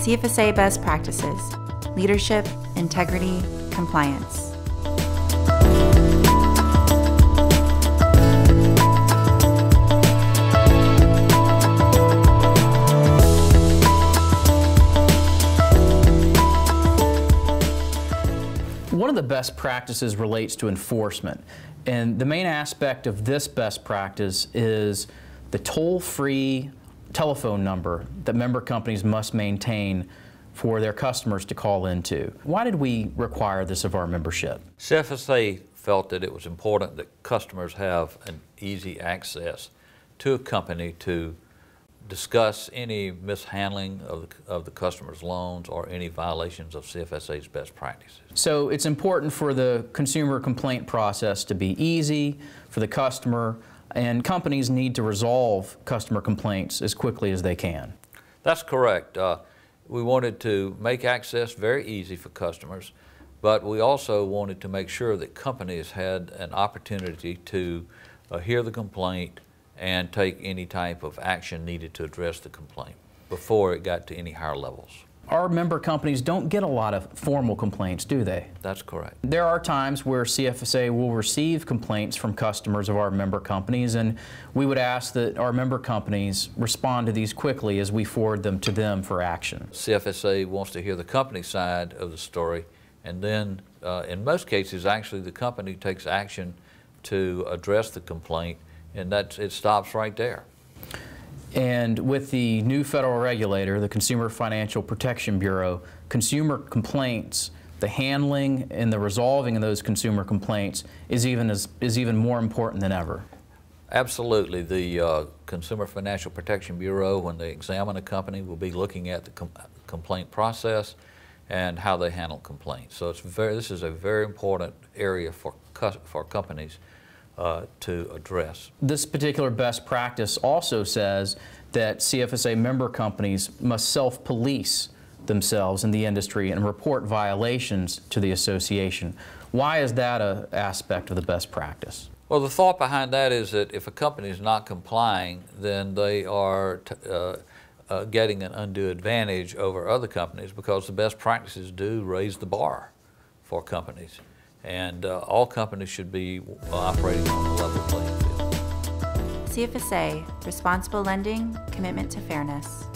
CFSA Best Practices: Leadership, Integrity, Compliance. One of the best practices relates to enforcement, and the main aspect of this best practice is the toll-free telephone number that member companies must maintain for their customers to call into. Why did we require this of our membership? CFSA felt that it was important that customers have an easy access to a company to discuss any mishandling of the customer's loans or any violations of CFSA's best practices. So it's important for the consumer complaint process to be easy for the customer, and companies need to resolve customer complaints as quickly as they can. That's correct. We wanted to make access very easy for customers, but we also wanted to make sure that companies had an opportunity to hear the complaint and take any type of action needed to address the complaint before it got to any higher levels. Our member companies don't get a lot of formal complaints, do they? That's correct. There are times where CFSA will receive complaints from customers of our member companies, and we would ask that our member companies respond to these quickly as we forward them to them for action. CFSA wants to hear the company side of the story, and then in most cases actually the company takes action to address the complaint, and it stops right there. And with the new federal regulator, the Consumer Financial Protection Bureau, consumer complaints, the handling and the resolving of those consumer complaints is even more important than ever. Absolutely. The Consumer Financial Protection Bureau, when they examine a company, will be looking at the complaint process and how they handle complaints. So this is a very important area for companies to address. This particular best practice also says that CFSA member companies must self-police themselves in the industry and report violations to the association. Why is that an aspect of the best practice? Well, the thought behind that is that if a company is not complying, then they are getting an undue advantage over other companies, because the best practices do raise the bar for companies. And all companies should be operating on a level playing field. CFSA: Responsible Lending, Commitment to Fairness.